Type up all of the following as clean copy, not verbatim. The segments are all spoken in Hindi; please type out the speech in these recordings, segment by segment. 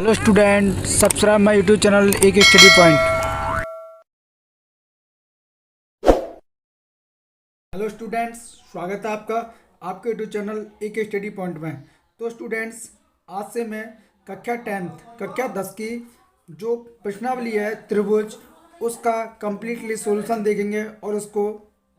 Hello student, subscribe my YouTube channel एक स्टडी पॉइंट। हेलो स्टूडेंट्स, स्वागत है आपका आपके यूट्यूब चैनल एक स्टडी पॉइंट में। तो स्टूडेंट्स, आज से मैं कक्षा 10th कक्षा 10 की जो प्रश्नावली है त्रिभुज, उसका कम्प्लीटली सॉल्यूशन देखेंगे और उसको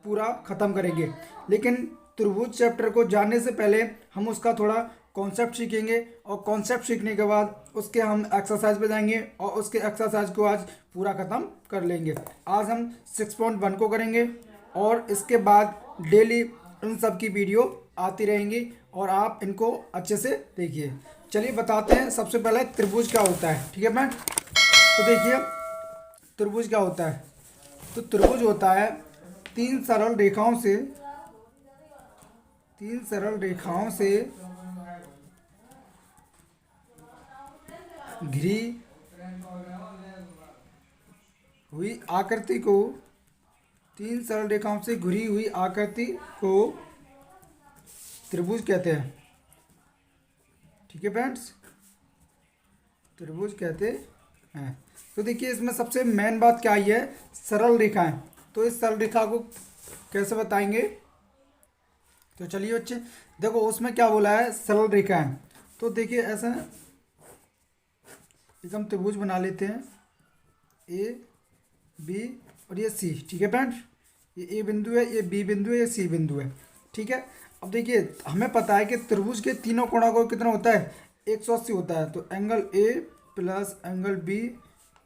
पूरा ख़त्म करेंगे। लेकिन त्रिभुज चैप्टर को जानने से पहले हम उसका थोड़ा कॉन्सेप्ट सीखेंगे और कॉन्सेप्ट सीखने के बाद उसके हम एक्सरसाइज पे जाएंगे और उसके एक्सरसाइज को आज पूरा ख़त्म कर लेंगे। आज हम 6.1 को करेंगे और इसके बाद डेली इन सब की वीडियो आती रहेंगी और आप इनको अच्छे से देखिए। चलिए बताते हैं, सबसे पहले त्रिभुज क्या होता है। ठीक है फ्रेंड, तो देखिए त्रिभुज क्या होता है। तो त्रिभुज होता है तीन सरल रेखाओं से घिरी हुई आकृति को त्रिभुज कहते हैं। ठीक है फ्रेंड्स, त्रिभुज कहते हैं। तो देखिए इसमें सबसे मेन बात क्या आई है, सरल रेखाएं। तो इस सरल रेखा को कैसे बताएंगे, तो चलिए बच्चे देखो उसमें क्या बोला है, सरल रेखाएं। तो देखिए ऐसा एक हम त्रिभुज बना लेते हैं, ए बी और ये सी। ठीक है फ्रेंड्स, ये ए बिंदु है, ये बी बिंदु है, ये सी बिंदु है। ठीक है, अब देखिए हमें पता है कि त्रिभुज के तीनों कोणों को कितना होता है, 180 होता है। तो angle A plus angle B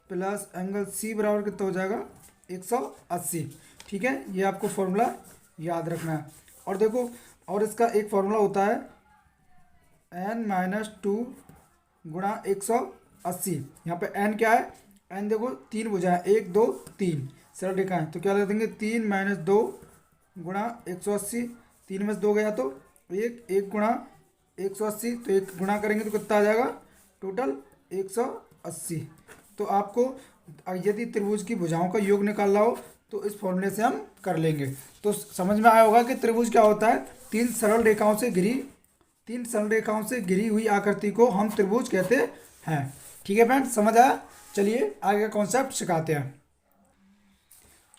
plus angle C बराबर कितना हो जाएगा, 180। ठीक है, ये आपको फॉर्मूला याद रखना है। और देखो और इसका एक फॉर्मूला होता है n-2 गुणा 180। यहाँ पे n क्या है, n देखो तीन भुजाएं, 1 2 3 सरल रेखाएं। तो क्या लिख देंगे, 3 - 2 गुणा 180। 3 में से 2 गया तो 1 गुणा 180, तो 1 गुणा करेंगे तो कितना आ जाएगा, टोटल 180। तो आपको यदि त्रिभुज की भुजाओं का योग निकालना हो तो इस फॉर्मूले से हम कर लेंगे। तो समझ में आया होगा कि त्रिभुज क्या होता है, तीन सरल रेखाओं से घिरी हुई आकृति को हम त्रिभुज कहते हैं। ठीक है फ्रेंड्स, समझ आया। चलिए आगे का कॉन्सेप्ट सिखाते हैं।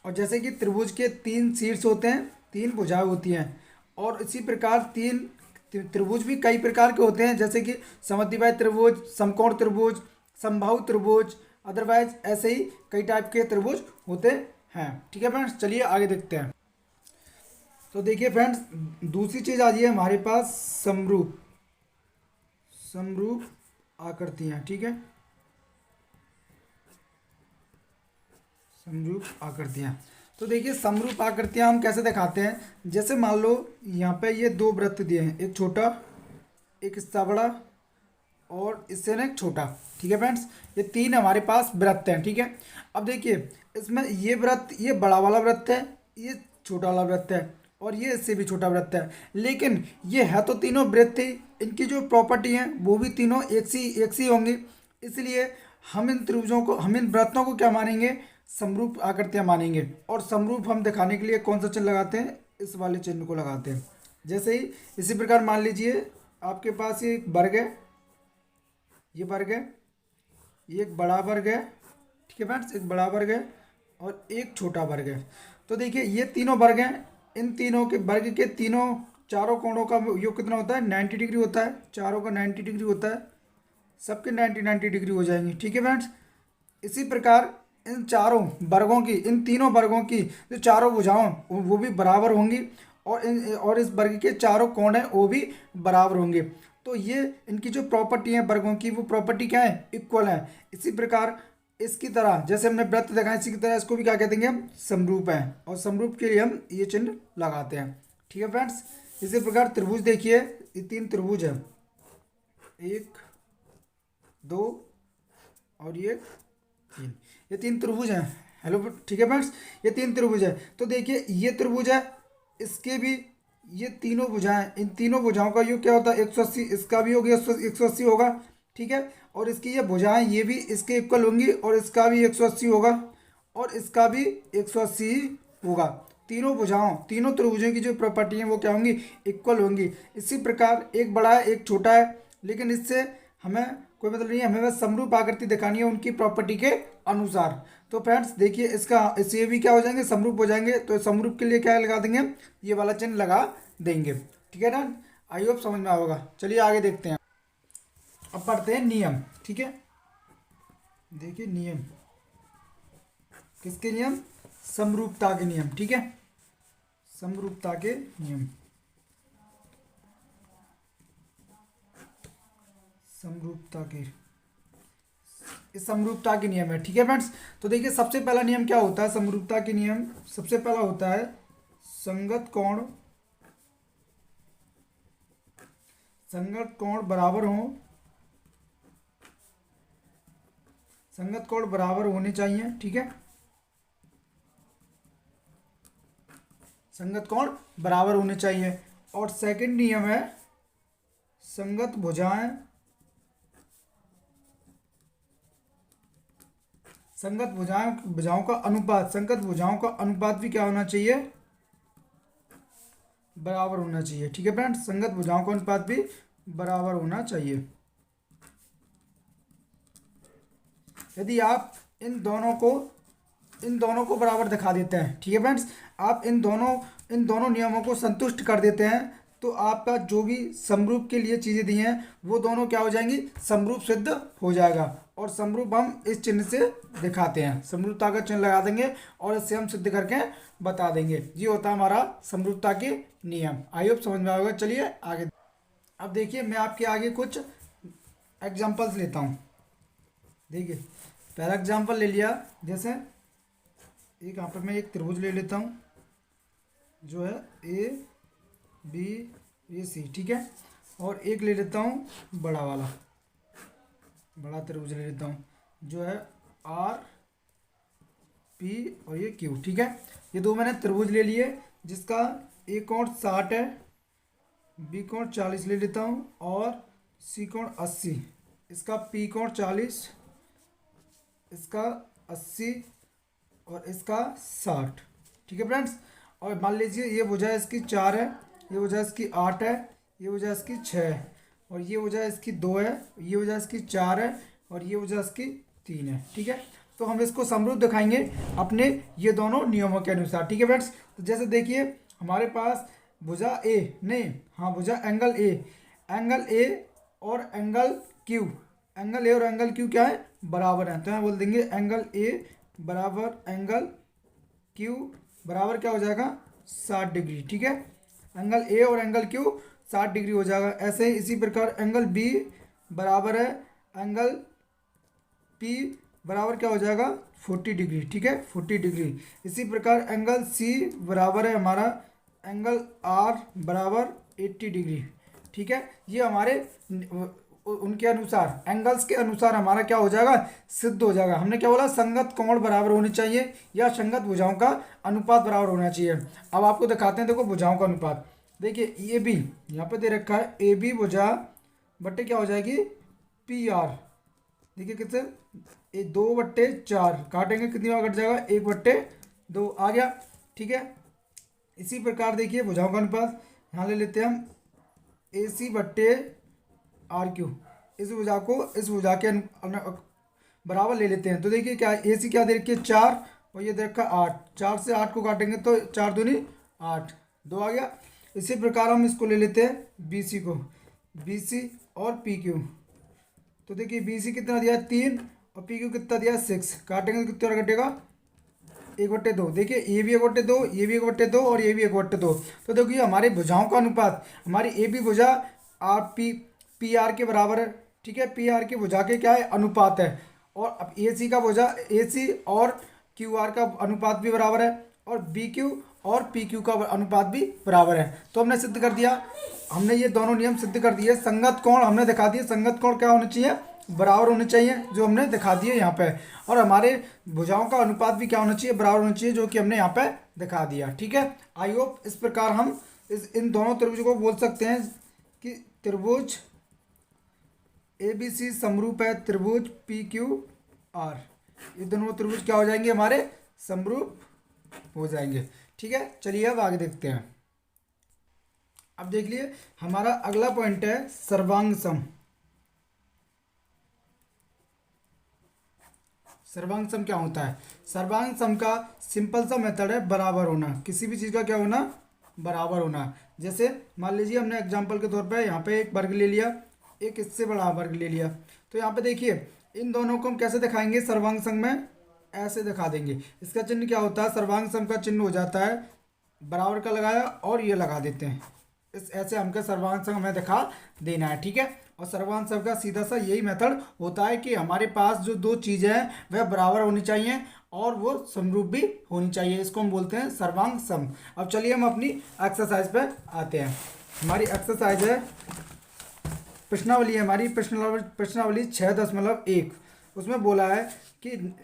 और जैसे कि त्रिभुज के 3 शीर्ष होते हैं, 3 भुजाएं होती हैं, और इसी प्रकार त्रिभुज भी कई प्रकार के होते हैं, जैसे कि समद्विबाहु त्रिभुज, समकोण त्रिभुज, समबाहु त्रिभुज, अदरवाइज ऐसे ही कई टाइप के त्रिभुज होते हैं। ठीक है फ्रेंड्स, चलिए आगे देखते हैं। तो देखिए फ्रेंड्स, दूसरी चीज आ गई है हमारे पास, समरूप आकृतियां। ठीक है, समरूप आकृतियां। तो देखिए समरूप आकृतियां हम कैसे दिखाते हैं, जैसे मान लो यहाँ पे ये 2 वृत्त दिए हैं, एक छोटा एक इससे बड़ा और इससे ना एक छोटा। ठीक है फ्रेंड्स, ये 3 हमारे पास वृत्त हैं। ठीक है, अब देखिए इसमें ये वृत्त, ये बड़ा वाला वृत्त है, ये छोटा वाला वृत्त है, और ये इससे भी छोटा वृत्त है। लेकिन ये है तो तीनों वृत्त ही, इनकी जो प्रॉपर्टी हैं वो भी तीनों एक सी होंगी। इसलिए हम इन वृत्तों को क्या मानेंगे, समरूप आकृतियां मानेंगे। और समरूप हम दिखाने के लिए कौन सा चिन्ह लगाते हैं, इस वाले चिन्ह को लगाते हैं। जैसे ही इसी प्रकार मान लीजिए आपके पास ये एक वर्ग है, ये वर्ग है, ये एक बड़ा वर्ग है। ठीक है फ्रेंड्स, एक बड़ा वर्ग है और एक छोटा वर्ग है। तो देखिए ये तीनों वर्ग हैं, इन तीनों के वर्ग के चारों कोणों का योग कितना होता है, 90 डिग्री होता है। चारों का 90 डिग्री होता है, सबके 90 डिग्री हो जाएंगे। ठीक है फ्रेंड्स, इसी प्रकार इन चारों वर्गों की, इन तीनों वर्गों की जो चारों भुजाओं वो भी बराबर होंगी, और इस वर्ग के चारों कोण हैं वो भी बराबर होंगे। तो ये इनकी जो प्रॉपर्टी है वर्गों की, वो प्रॉपर्टी क्या है, इक्वल है। इसी प्रकार इसकी तरह जैसे हमने वृत्त दिखाया, इसी की तरह इसको भी क्या कहते हैं हम, समरूप है, और समरूप के लिए हम ये चिन्ह लगाते हैं। ठीक है फ्रेंड्स, इसी प्रकार त्रिभुज देखिए, ये 3 त्रिभुज है, 1 2 और ये 3, ये 3 त्रिभुज हैं। हेलो, ठीक है फ्रेंड्स, ये 3 त्रिभुज है। तो देखिए ये त्रिभुज है, इसके भी ये तीनों भुजाएं, इन तीनों भुजाओं का योग क्या होता है, 180। इसका भी योग 180 होगा। ठीक है, और इसकी ये भुजाएं ये भी इसके इक्वल होंगी, और इसका भी 180 होगा, और इसका भी 180 होगा। तीनों त्रिभुजों की जो प्रॉपर्टी है वो क्या होंगी, इक्वल होंगी। इसी प्रकार एक बड़ा है एक छोटा है, लेकिन इससे हमें कोई मतलब नहीं है, हमें बस समरूप आकृति दिखानी है उनकी प्रॉपर्टी के अनुसार। तो फ्रेंड्स देखिए इसका इस ये भी क्या हो जाएंगे, समरूप हो जाएंगे। तो समरूप के लिए क्या लगा देंगे, ये वाला चिन्ह लगा देंगे। ठीक है ना, आई होप समझ में आएगा। चलिए आगे देखते हैं, अब पढ़ते हैं नियम। ठीक है, देखिए नियम, किसके नियम, समरूपता के नियम। ठीक है, समरूपता के नियम, समरूपता के, इस समरूपता के नियम है। ठीक है फ्रेंड्स, तो देखिए सबसे पहला नियम क्या होता है समरूपता के नियम, सबसे पहला होता है संगत कोण, संगत कोण बराबर हो, संगत कोण बराबर होने चाहिए। ठीक है, संगत कोण बराबर होने चाहिए। और सेकंड नियम है संगत भुजाएं, संगत भुजाओं का अनुपात, संगत भुजाओं का अनुपात भी क्या होना चाहिए, बराबर होना चाहिए। ठीक है फ्रेंड्स, संगत भुजाओं का अनुपात भी बराबर होना चाहिए। यदि आप इन दोनों को बराबर दिखा देते हैं, ठीक है फ्रेंड्स, आप इन दोनों नियमों को संतुष्ट कर देते हैं, तो आपका जो भी समरूप के लिए चीज़ें दी हैं वो दोनों क्या हो जाएंगी, समरूप सिद्ध हो जाएगा। और समरूप हम इस चिन्ह से दिखाते हैं, समरूपता का चिन्ह लगा देंगे और इससे हम सिद्ध करके बता देंगे। ये होता है हमारा समरूपता के नियम। आई होप समझ में आएगा। चलिए आगे, अब देखिए मैं आपके आगे कुछ एग्जाम्पल्स लेता हूँ। देखिए पहला एग्जाम्पल ले लिया, जैसे एक यहाँ पर मैं एक त्रिभुज ले लेता हूँ जो है ए बी ए सी। ठीक है, और एक ले लेता हूँ बड़ा वाला, बड़ा त्रिभुज ले लेता हूँ जो है आर पी और ये क्यू। ठीक है, ये दो मैंने त्रिभुज ले लिए जिसका ए कोण 60 है, बी कोण 40 ले लेता हूँ और सी कोण 80, इसका पी कोण 40, इसका 80 और इसका 60। ठीक है फ्रेंड्स, और मान लीजिए ये भुजा इसकी 4 है, ये भुजा इसकी 8 है, ये भुजा इसकी 6 है, और ये भुजा इसकी 2 है, ये भुजा इसकी 4 है, और ये भुजा इसकी 3 है। ठीक है, तो हम इसको समरूप दिखाएंगे अपने ये दोनों नियमों के अनुसार। ठीक है फ्रेंड्स, तो जैसे देखिए हमारे पास भुजा ए, नहीं हाँ भुजा एंगल ए और एंगल क्यू, एंगल ए और एंगल क्यू क्या है, बराबर है। तो यहाँ बोल देंगे एंगल ए बराबर एंगल क्यू बराबर क्या हो जाएगा, 60 डिग्री। ठीक है, एंगल ए और एंगल क्यू 60 डिग्री हो जाएगा। ऐसे ही इसी प्रकार एंगल बी बराबर है एंगल पी बराबर क्या हो जाएगा, 40 डिग्री। ठीक है, 40 डिग्री। इसी प्रकार एंगल सी बराबर है हमारा एंगल आर बराबर 80 डिग्री। ठीक है, ये हमारे उनके अनुसार, एंगल्स के अनुसार हमारा क्या हो जाएगा, सिद्ध हो जाएगा। हमने क्या बोला, संगत कोण बराबर होने चाहिए या संगत भुजाओं का अनुपात बराबर होना चाहिए। अब आपको दिखाते हैं, देखो भुजाओं का अनुपात। देखिए ए बी यहाँ पे दे रखा है, ए बी भुजा बट्टे क्या हो जाएगी, पी आर। देखिए कितने, ये 2/4 काटेंगे कितनी बार कट जाएगा, 1/2 आ गया। ठीक है, इसी प्रकार देखिए भुजाओं का अनुपात यहाँ ले लेते हैं हम, ए सी बट्टे आर क्यू, इस भुजा को इस भुजा के बराबर ले लेते हैं। तो देखिए क्या ए सी क्या दे रखी है, 4 और ये दे रखा 8, 4 से 8 को काटेंगे तो 4 दूनी 8, 2 आ गया। इसी प्रकार हम इसको ले लेते हैं बी सी को, बी सी और पी क्यू। तो देखिए बी सी कितना दिया है, 3 और पी क्यू कितना दिया है, 6, काटेंगे तो कितना बार कटेगा, 1/2। देखिए ये भी 1/2, ये भी 1/2 और ये भी 1/2। तो देखिए हमारे भुजाओं का अनुपात, हमारी ए बी भुजा आर पी आर के बराबर है। ठीक है, पी आर की भुजा के क्या है, अनुपात है। और अब ए सी का भुजा ए सी और क्यू आर का अनुपात भी बराबर है, और बी क्यू और पी क्यू का अनुपात भी बराबर है। तो हमने सिद्ध कर दिया, हमने ये दोनों नियम सिद्ध कर दिए। संगत कोण हमने दिखा दिए, संगत कोण क्या होना चाहिए, बराबर होने चाहिए, जो हमने दिखा दिए यहाँ पे। और हमारे भुजाओं का अनुपात भी क्या होना चाहिए, बराबर होना चाहिए, जो कि हमने यहाँ पे दिखा दिया। ठीक है, आई होप इस प्रकार हम इन दोनों त्रिभुज को बोल सकते हैं कि त्रिभुज ए बी सी समरूप है त्रिभुज पी क्यू आर। ये दोनों त्रिभुज क्या हो जाएंगे, हमारे समरूप हो जाएंगे। ठीक है, चलिए अब आगे देखते हैं। अब देख लिए हमारा अगला पॉइंट है सर्वांग सम। सर्वांग सम क्या होता है? सर्वांग सम का सिंपल सा मेथड है बराबर होना, किसी भी चीज़ का क्या होना? बराबर होना। जैसे मान लीजिए हमने एग्जांपल के तौर पे यहाँ पे एक वर्ग ले लिया, एक इससे बड़ा वर्ग ले लिया, तो यहाँ पे देखिए इन दोनों को हम कैसे दिखाएंगे सर्वांग सम में? ऐसे दिखा देंगे। इसका चिन्ह क्या होता है? सर्वांग सम का चिन्ह हो जाता है बराबर का लगाया और ये लगा देते हैं, इस ऐसे हमको सर्वांग सम हमें दिखा देना है, ठीक है। और सर्वांग सम का सीधा सा यही मेथड होता है कि हमारे पास जो दो चीज़ें हैं वह बराबर होनी चाहिए और वो समरूप भी होनी चाहिए, इसको हम बोलते हैं सर्वांग सम। अब चलिए हम अपनी एक्सरसाइज पे आते हैं। हमारी एक्सरसाइज है, प्रश्नावली है हमारी, प्रश्नावली 6.1। उसमें बोला है कि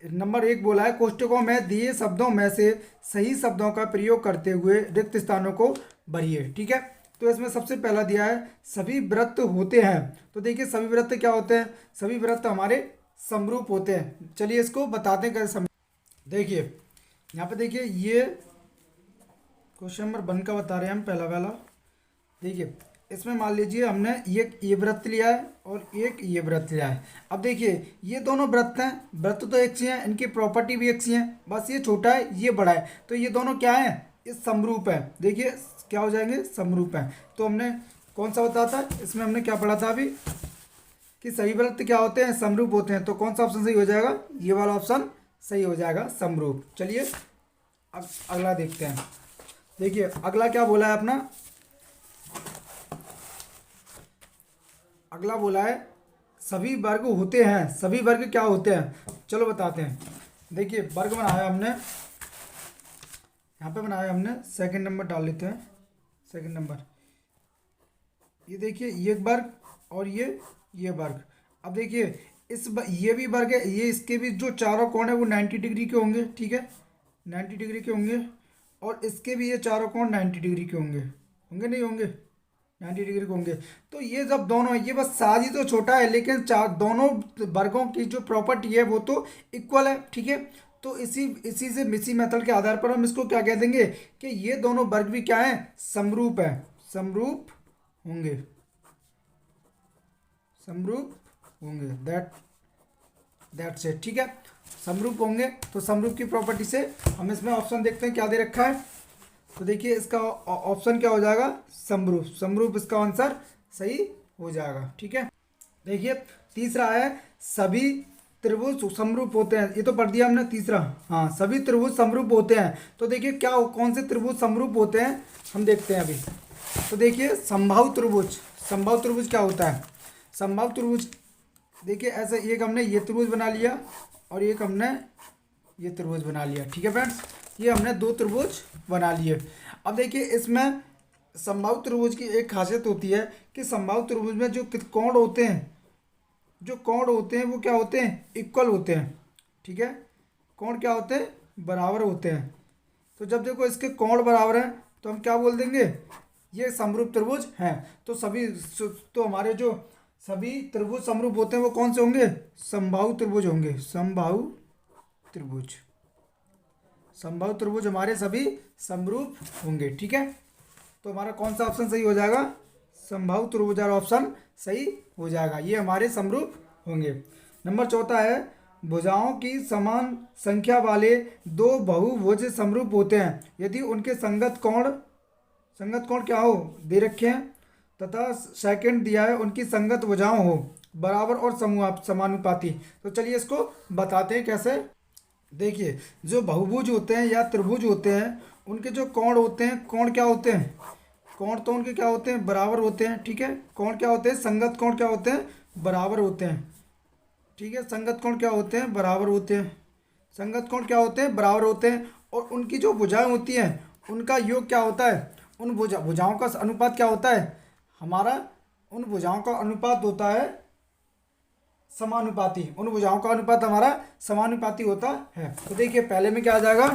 नंबर 1 बोला है कोष्टकों में दिए शब्दों में से सही शब्दों का प्रयोग करते हुए रिक्त स्थानों को भरिए, ठीक है। तो इसमें सबसे पहला दिया है सभी वृत्त होते हैं। तो देखिए सभी वृत्त क्या होते हैं? सभी वृत्त हमारे समरूप होते हैं। चलिए इसको बताते हैं कैसे। देखिए यहाँ पे देखिए ये क्वेश्चन नंबर 1 का बता रहे हैं हम, पहला वाला। देखिए इसमें मान लीजिए हमने एक ये वृत्त लिया है और एक ये वृत्त लिया है। अब देखिए ये दोनों वृत्त हैं, वृत्त तो एक सी हैं, इनकी प्रॉपर्टी भी एक सी है, बस ये छोटा है ये बड़ा है, तो ये दोनों क्या है? इस समरूप है। देखिए क्या हो जाएंगे? समरूप है। तो हमने कौन सा बताया था? इसमें हमने क्या पढ़ा था अभी कि सही वृत्त क्या होते हैं? समरूप होते हैं। तो कौन सा ऑप्शन सही हो जाएगा? ये वाला ऑप्शन सही हो जाएगा, समरूप। चलिए अब अगला देखते हैं। देखिए अगला क्या बोला है अपना? अगला बोला है सभी वर्ग होते हैं। सभी वर्ग क्या होते हैं? चलो बताते हैं। देखिए वर्ग बनाया हमने, यहाँ पे बनाया हमने, सेकंड नंबर डाल लेते हैं, सेकंड नंबर। ये देखिए ये वर्ग और ये वर्ग। अब देखिए ये भी वर्ग है, ये इसके भी जो चारों कोण है वो 90 डिग्री के होंगे, ठीक है, 90 डिग्री के होंगे। और इसके भी ये चारों कोण 90 डिग्री के होंगे, होंगे नहीं होंगे? 90 डिग्री के होंगे। तो ये जब दोनों, ये बस साइज ही तो छोटा है लेकिन चार दोनों वर्गों की जो प्रॉपर्टी है वो तो इक्वल है, ठीक है। तो इसी मेथड के आधार पर हम इसको क्या कह देंगे कि ये दोनों वर्ग भी क्या है? समरूप है, समरूप होंगे, समरूप होंगे। दैट्स इट, ठीक है, समरूप होंगे। तो समरूप की प्रॉपर्टी से हम इसमें ऑप्शन देखते हैं क्या दे रखा है। तो देखिए इसका ऑप्शन क्या हो जाएगा? समरूप। समरूप इसका आंसर सही हो जाएगा, ठीक है। देखिए तीसरा है सभी त्रिभुज समरूप होते हैं। ये तो पढ़ दिया हमने तीसरा। हाँ, सभी त्रिभुज समरूप होते हैं। तो देखिए क्या कौन से त्रिभुज समरूप होते हैं हम देखते हैं अभी। तो देखिए समबाहु त्रिभुज। समबाहु त्रिभुज क्या होता है? समबाहु त्रिभुज देखिए ऐसे, एक हमने ये त्रिभुज बना लिया और एक हमने ये त्रिभुज बना लिया, ठीक है फ्रेंड्स। ये हमने दो त्रिभुज बना लिए। अब देखिए इसमें समबाहु त्रिभुज की एक खासियत होती है कि समबाहु त्रिभुज में जो कोण होते हैं, जो कोण होते हैं वो क्या होते हैं? इक्वल होते हैं, ठीक है। कोण क्या होते हैं? बराबर होते हैं। तो जब देखो इसके कोण बराबर हैं तो हम क्या बोल देंगे? ये समरूप त्रिभुज हैं। तो हमारे जो सभी त्रिभुज समरूप होते हैं वो कौन से होंगे? समबाहु त्रिभुज होंगे, समबाहु त्रिभुज। समबाहु त्रिभुज हमारे सभी समरूप होंगे, ठीक है। तो हमारा कौन सा ऑप्शन सही हो जाएगा? समबाहु त्रिभुज ऑप्शन सही हो जाएगा, ये हमारे समरूप होंगे। नंबर चौथा है भुजाओं की समान संख्या वाले दो बहुभुज समरूप होते हैं यदि उनके संगत कोण क्या हो? दे रखे हैं, तथा सेकंड दिया है उनकी संगत भुजाओं हो बराबर और समानुपाती। तो चलिए इसको बताते हैं कैसे। देखिए जो बहुभुज होते हैं या त्रिभुज होते हैं उनके जो कोण होते हैं, कोण क्या होते हैं? कोण तो उनके क्या होते हैं? बराबर होते हैं, ठीक है। कोण क्या होते हैं? संगत कोण क्या होते हैं? बराबर होते हैं, ठीक है। संगत कोण क्या होते हैं? बराबर होते हैं। संगत कोण क्या होते हैं? बराबर होते हैं। और उनकी जो भुजाएं होती हैं उनका योग क्या होता है? उन भुजाओं का अनुपात क्या होता है हमारा? उन भुजाओं का अनुपात होता है समानुपाती। उन भुजाओं का अनुपात हमारा समानुपाती होता है। तो देखिए पहले में क्या आ जाएगा?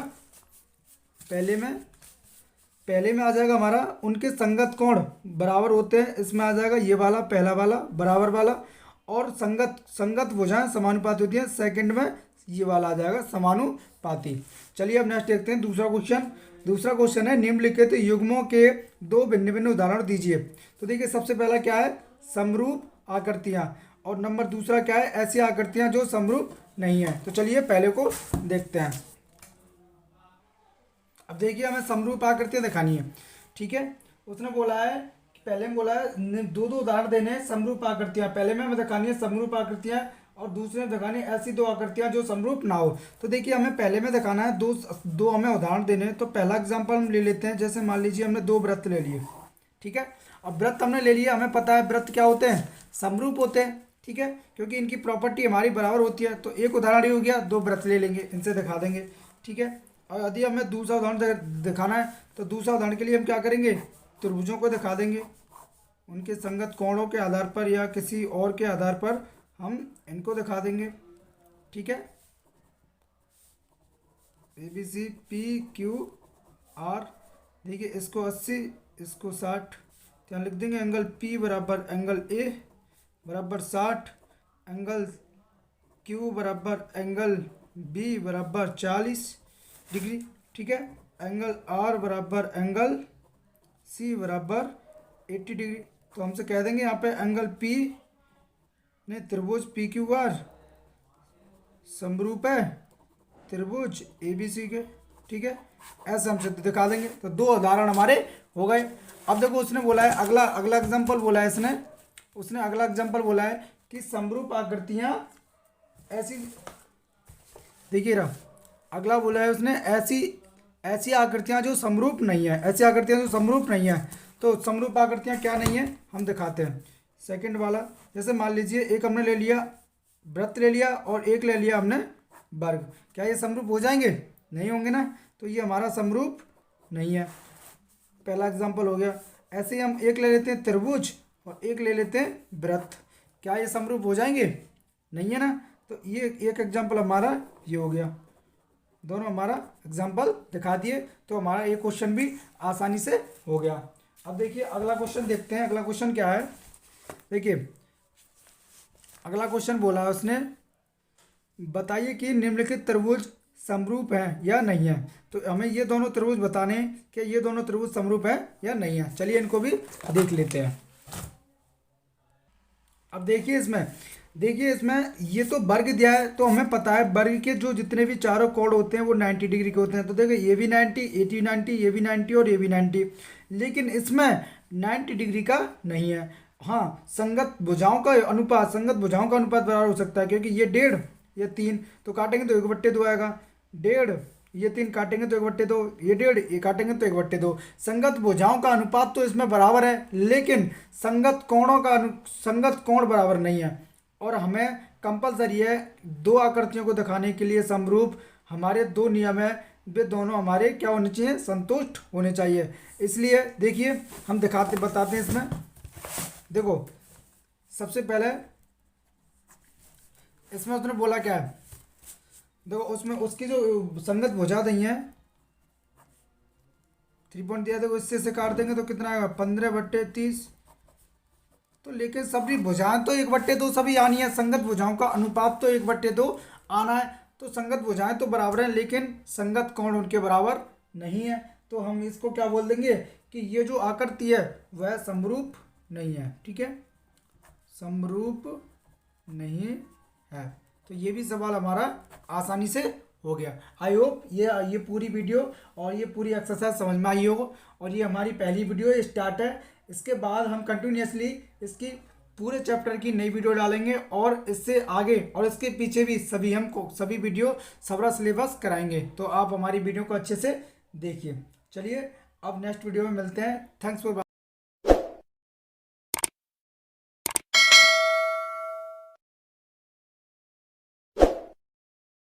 पहले में आ जाएगा हमारा उनके संगत कोण बराबर होते हैं। इसमें आ जाएगा ये वाला, पहला वाला बराबर वाला। और संगत भुजाएं समानुपाती होती हैं, सेकंड में ये वाला आ जाएगा समानुपाती। चलिए अब नेक्स्ट देखते हैं दूसरा क्वेश्चन। दूसरा क्वेश्चन है निम्नलिखित युग्मों के दो भिन्न भिन्न उदाहरण दीजिए। तो देखिए सबसे पहला क्या है? समरूप आकृतियाँ। और नंबर दूसरा क्या है, ऐसी आकृतियां जो समरूप नहीं है। तो चलिए पहले को देखते हैं। अब देखिए हमें समरूप आकृतियां दिखानी है, ठीक है। उसने बोला है कि पहले में बोला है दो दो उदाहरण देने हैं समरूप आकृतियां। पहले में हमें दिखानी है समरूप आकृतियां और दूसरे में दिखानी है ऐसी दो आकृतियां जो समरूप ना हो। तो देखिए हमें पहले में दिखाना है दो दो हमें उदाहरण देने हैं। तो पहला एग्जाम्पल हम ले लेते हैं। जैसे मान लीजिए हमने दो वृत्त ले लिए, ठीक है। अब वृत्त हमने ले लिया, हमें पता है वृत्त क्या होते हैं, समरूप होते हैं, ठीक है, क्योंकि इनकी प्रॉपर्टी हमारी बराबर होती है। तो एक उदाहरण ही हो गया, दो वृत्त ले लेंगे, इनसे दिखा देंगे, ठीक है। और यदि हमें दूसरा उदाहरण दिखाना है तो दूसरा उदाहरण के लिए हम क्या करेंगे, त्रिभुजों को दिखा देंगे, उनके संगत कोणों के आधार पर या किसी और के आधार पर हम इनको दिखा देंगे, ठीक है। ABC PQR, देखिए इसको 80 इसको 60, तो यहाँ लिख देंगे एंगल P बराबर एंगल A बराबर 60, एंगल Q बराबर एंगल B बराबर 40 डिग्री, ठीक है। एंगल R बराबर एंगल C बराबर 80 डिग्री। तो हमसे कह देंगे यहाँ पे एंगल P ने त्रिभुज PQR समरूप है त्रिभुज ABC के, ठीक है। ऐसे हमसे दिखा देंगे। तो दो उदाहरण हमारे हो गए। अब देखो उसने बोला है अगला अगला एग्जांपल बोला है उसने अगला एग्जांपल बोला है कि समरूप आकृतियां ऐसी, देखिए रहा अगला बोला है उसने ऐसी आकृतियां जो समरूप नहीं है, ऐसी आकृतियां जो समरूप नहीं है। तो समरूप आकृतियां क्या नहीं है हम दिखाते हैं। सेकंड वाला, जैसे मान लीजिए एक हमने ले लिया वृत्त ले लिया और एक ले लिया हमने वर्ग, क्या ये समरूप हो जाएंगे, नहीं होंगे ना। तो ये हमारा समरूप नहीं है, पहला एग्जाम्पल हो गया। ऐसे ही हम एक ले लेते हैं त्रिभुज और एक ले लेते हैं वृत्त, क्या ये समरूप हो जाएंगे, नहीं है ना। तो ये एक एग्जाम्पल हमारा ये हो गया, दोनों हमारा एग्जाम्पल दिखा दिए। तो हमारा एक क्वेश्चन भी आसानी से हो गया। अब देखिए अगला क्वेश्चन देखते हैं। अगला क्वेश्चन क्या है, देखिए अगला क्वेश्चन बोला है उसने, बताइए कि निम्नलिखित त्रिभुज समरूप हैं या नहीं है। तो हमें ये दोनों त्रिभुज बताने हैं कि ये दोनों त्रिभुज समरूप है या नहीं है। चलिए इनको भी देख लेते हैं। अब देखिए इसमें ये तो वर्ग दिया है, तो हमें पता है वर्ग के जो जितने भी चारों कोण होते हैं वो 90 डिग्री के होते हैं। तो देखिए ये भी 90, ये भी 90, ये भी 90 और ये भी 90, लेकिन इसमें 90 डिग्री का नहीं है। हाँ, संगत भुजाओं का अनुपात बराबर हो सकता है, क्योंकि ये 1.5 ये 3, तो काटेंगे तो 1/2 आएगा। 1.5 ये 3 काटेंगे तो 1/2, ये 1.5 ये काटेंगे तो 1/2। संगत भुजाओं का अनुपात तो इसमें बराबर है, लेकिन संगत कोण बराबर नहीं है। और हमें कंपलसरी है दो आकृतियों को दिखाने के लिए समरूप, हमारे दो नियम है, वे दोनों हमारे क्या होने चाहिए, संतुष्ट होने चाहिए। इसलिए देखिए हम बताते हैं इसमें। देखो सबसे पहले इसमें उसने बोला क्या है, देखो उसमें उसकी जो संगत भुजा दी है 3 पॉइंट दिया, देखो इससे से काट देंगे तो कितना आएगा 15/30। तो लेकिन सभी भुजाएं तो 1/2 सभी आनी है, संगत भुजाओं का अनुपात तो 1/2 आना है। तो संगत भुजाएं तो बराबर हैं, लेकिन संगत कोण उनके बराबर नहीं है। तो हम इसको क्या बोल देंगे कि ये जो आकृति है वह समरूप नहीं है, ठीक है, समरूप नहीं है। तो ये भी सवाल हमारा आसानी से हो गया। आई होप ये पूरी वीडियो और ये पूरी एक्सरसाइज समझ में आई हो। और ये हमारी पहली वीडियो स्टार्ट है, इसके बाद हम कंटिन्यूसली इसकी पूरे चैप्टर की नई वीडियो डालेंगे और इससे आगे और इसके पीछे भी सभी वीडियो सबरा सिलेबस कराएंगे। तो आप हमारी वीडियो को अच्छे से देखिए। चलिए अब नेक्स्ट वीडियो में मिलते हैं। Thanks for